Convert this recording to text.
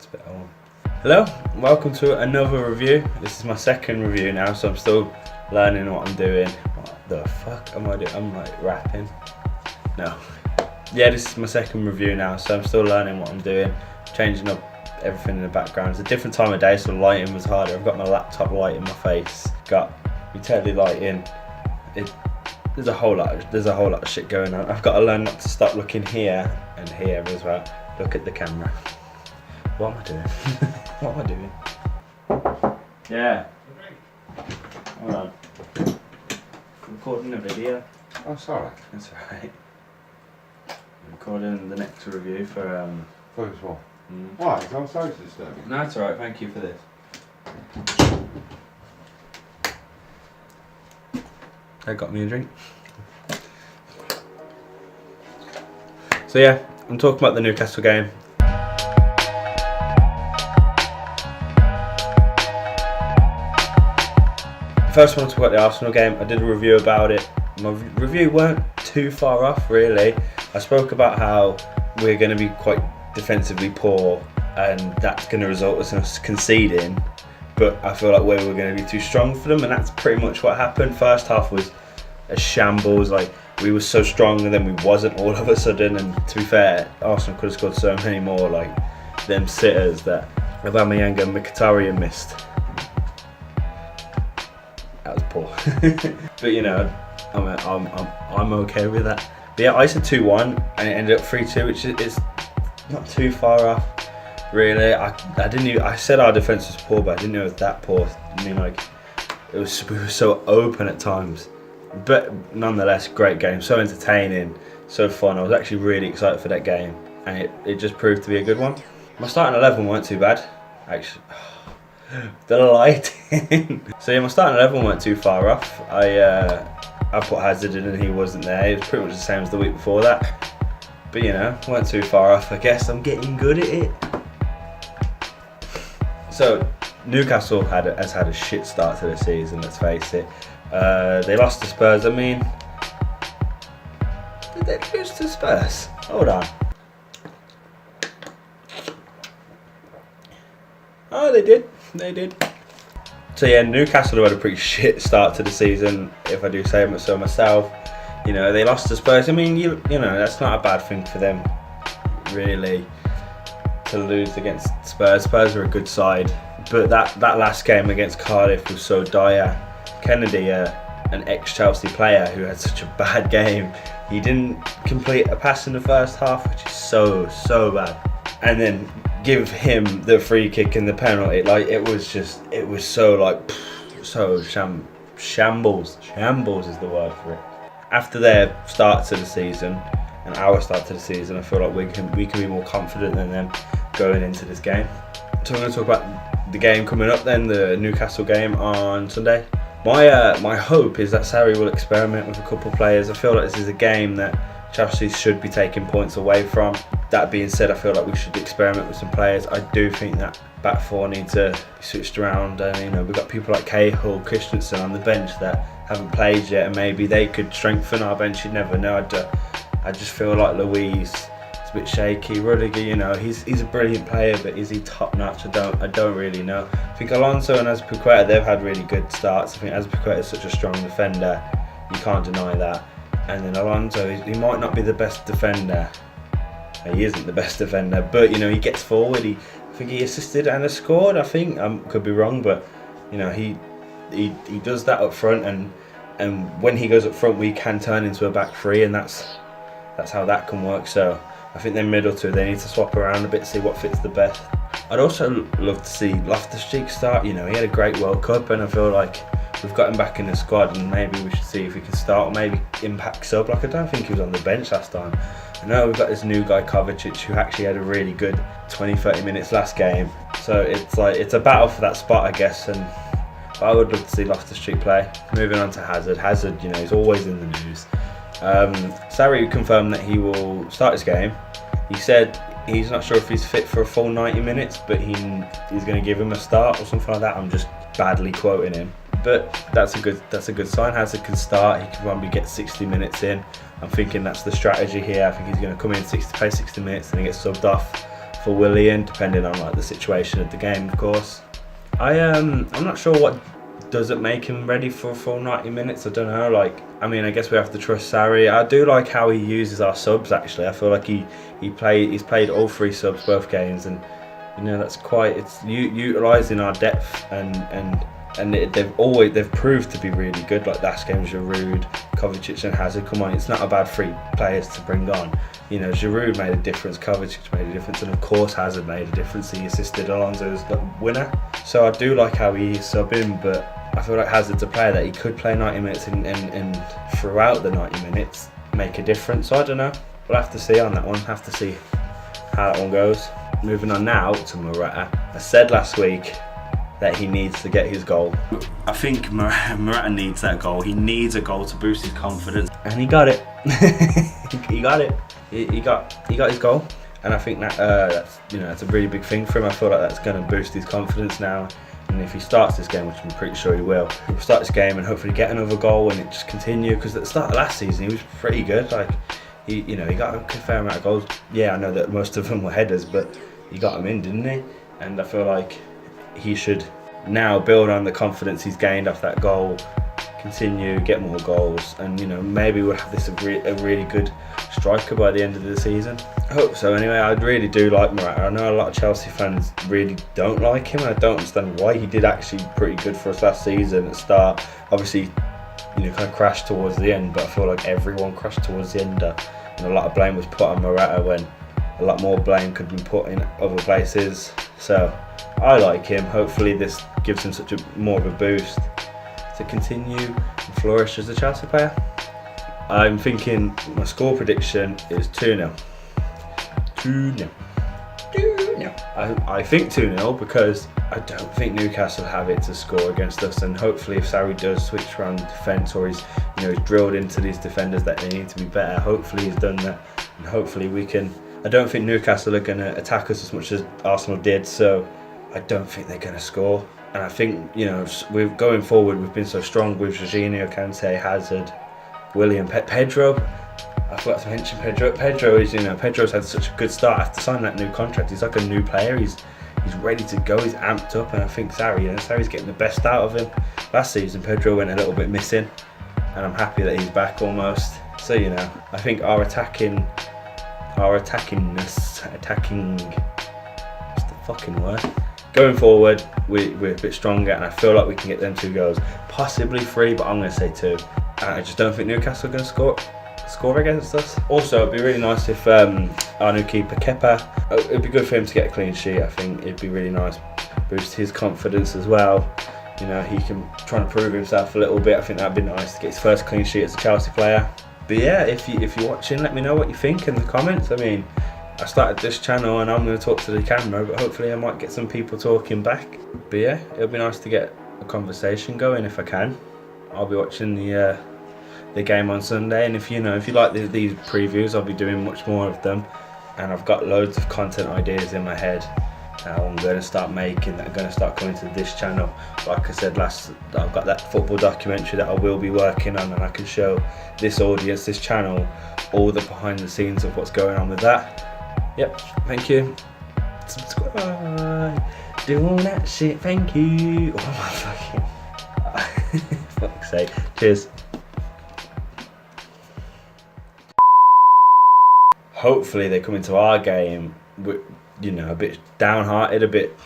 It's a bit old. Hello, welcome to another review. This is my second review now, so I'm still learning what I'm doing. What the fuck am I doing? I'm like rapping. No. Yeah, this is my second review now, so I'm still learning what I'm doing. Changing up everything in the background. It's a different time of day, so the lighting was harder. I've got my laptop light in my face. Got utility lighting. There's a whole lot of shit going on. I've got to learn not to stop looking here and here as well. Look at the camera. What am I doing? What am I doing? Yeah. Hold on. I'm recording a video. Oh, sorry. That's alright. I'm recording the next review for First one. Why? Because I'm sorry to disturb you. No, it's alright. Thank you for this. They got me a drink. So yeah, I'm talking about the Newcastle game. First, I want to talk about the Arsenal game. I did a review about it. My review weren't too far off, really. I spoke about how we're going to be quite defensively poor, and that's going to result in us conceding. But I feel like we were going to be too strong for them, and that's pretty much what happened. First half was a shambles. Like, we were so strong, and then we wasn't all of a sudden. And to be fair, Arsenal could have scored so many more, like them sitters that Aubameyang and Mkhitaryan missed. That was poor. But you know, I'm okay with that. But yeah, I said 2-1, and it ended up 3-2, which is not too far off, really. I said our defence was poor, but I didn't know it was that poor. I mean, like, we were so open at times. But nonetheless, great game, so entertaining, so fun. I was actually really excited for that game, and it just proved to be a good one. My starting 11 weren't too bad, actually. The lighting. So yeah, my starting 11 weren't too far off. I put Hazard in and he wasn't there. It was pretty much the same as the week before that. But you know, weren't too far off. I guess I'm getting good at it. So Newcastle has had a shit start to the season, let's face it. They lost to Spurs. I mean, did they lose to Spurs? Hold on. Oh, they did. They did. So yeah, Newcastle have had a pretty shit start to the season, if I do say so myself. You know, they lost to Spurs. I mean, you know, that's not a bad thing for them, really, to lose against Spurs. Spurs are a good side, but that last game against Cardiff was so dire. Kennedy, an ex-Chelsea player who had such a bad game, he didn't complete a pass in the first half, which is so bad. And then give him the free kick and the penalty. Like, it was so like, so shambles. Shambles is the word for it. After their start to the season and our start to the season, I feel like we can be more confident than them going into this game. So I'm going to talk about the game coming up then, the Newcastle game on Sunday. My hope is that Sarri will experiment with a couple of players. I feel like this is a game that Chelsea should be taking points away from. That being said, I feel like we should experiment with some players. I do think that back four needs to be switched around, and you know, we've got people like Cahill, Christensen on the bench that haven't played yet, and maybe they could strengthen our bench. You never know. I just feel like Luiz is a bit shaky. Rudiger, you know, he's a brilliant player, but is he top notch? I don't really know. I think Alonso and Azpilicueta, they've had really good starts. I think Azpilicueta is such a strong defender. You can't deny that. And then Alonso, he might not be the best defender. He isn't the best defender, but you know, he gets forward. I think he assisted and has scored. I think could be wrong, but you know, he does that up front, and when he goes up front, we can turn into a back three, and that's how that can work. So I think their middle two, they need to swap around a bit, see what fits the best. I'd also love to see Loftus-Cheek start. You know, he had a great World Cup, and I feel like we've got him back in the squad, and maybe we should see if he can start, or maybe impact sub. Like, I don't think he was on the bench last time. I know we've got this new guy Kovacic who actually had a really good 20-30 minutes last game. So it's a battle for that spot, I guess. But I would love to see Loftus-Cheek play. Moving on to Hazard. Hazard, you know, he's always in the news. Sarri confirmed that he will start his game. He said he's not sure if he's fit for a full 90 minutes, but he's going to give him a start or something like that. I'm just badly quoting him. But that's a good sign. Hazard can start. He can probably get 60 minutes in. I'm thinking that's the strategy here. I think he's going to come in play 60 minutes, and he gets subbed off for Willian, depending on like the situation of the game, of course. I'm not sure what doesn't make him ready for a full 90 minutes. I don't know. Like, I mean, I guess we have to trust Sarri. I do like how he uses our subs. Actually, I feel like he's played all 3 subs both games, and you know that's quite. It's utilising our depth they've proved to be really good. Like last game, Giroud, Kovacic and Hazard. Come on, it's not a bad 3 players to bring on. You know, Giroud made a difference, Kovacic made a difference, and of course Hazard made a difference. He assisted Alonso's winner. So I do like how he's subbing, but I feel like Hazard's a player that he could play 90 minutes and throughout the 90 minutes make a difference. So I don't know. We'll have to see on that one. Have to see how that one goes. Moving on now to Morata. I said last week that he needs to get his goal. I think Morata needs that goal. He needs a goal to boost his confidence, and he got it. He got it. He got his goal, and I think that's a really big thing for him. I feel like that's going to boost his confidence now. And if he starts this game, which I'm pretty sure he will, he'll start this game and hopefully get another goal and it just continue. Because at the start of last season, he was pretty good. Like he got a fair amount of goals. Yeah, I know that most of them were headers, but he got them in, didn't he? And I feel like he should now build on the confidence he's gained off that goal, continue, get more goals, and maybe we'll have this a really good striker by the end of the season. I hope so. Anyway, I really do like Morata. I know a lot of Chelsea fans really don't like him, and I don't understand why. He did actually pretty good for us last season at the start. Obviously, kind of crashed towards the end, but I feel like everyone crashed towards the end, and a lot of blame was put on Morata when a lot more blame could be put in other places. So I like him. Hopefully this gives him more of a boost to continue and flourish as a Chelsea player. I'm thinking my score prediction is 2-0. 2-0. 2-0. I think 2-0 because I don't think Newcastle have it to score against us, and hopefully if Sarri does switch around defence, or he's drilled into these defenders that they need to be better, hopefully he's done that, and hopefully we can. I don't think Newcastle are going to attack us as much as Arsenal did, so I don't think they're going to score. And I think, we're going forward, we've been so strong with Jorginho, Kante, Hazard, Willian, Pedro. I forgot to mention Pedro. Pedro's had such a good start after signing that new contract. He's like a new player. He's ready to go. He's amped up, and I think Sarri's getting the best out of him. Last season, Pedro went a little bit missing, and I'm happy that he's back almost. So I think our attacking. What's the fucking word? Going forward, we're a bit stronger, and I feel like we can get them 2 goals, possibly 3, but I'm going to say 2. And I just don't think Newcastle are going to score against us. Also, it'd be really nice if our new keeper Kepa, it'd be good for him to get a clean sheet. I think it'd be really nice, boost his confidence as well. He can try and prove himself a little bit. I think that'd be nice to get his first clean sheet as a Chelsea player. But yeah, if you're watching, let me know what you think in the comments. I mean, I started this channel and I'm going to talk to the camera, but hopefully I might get some people talking back. But yeah, it'll be nice to get a conversation going if I can. I'll be watching the game on Sunday, and if you like these previews, I'll be doing much more of them. And I've got loads of content ideas in my head that I'm going to start making, that are going to start coming to this channel. Like I said I've got that football documentary that I will be working on, and I can show this audience, this channel, all the behind the scenes of what's going on with that. Yep, thank you. Subscribe. Do all that shit, thank you. Oh my fucking fuck's sake. Cheers. Hopefully they come into our game with, a bit downhearted, a bit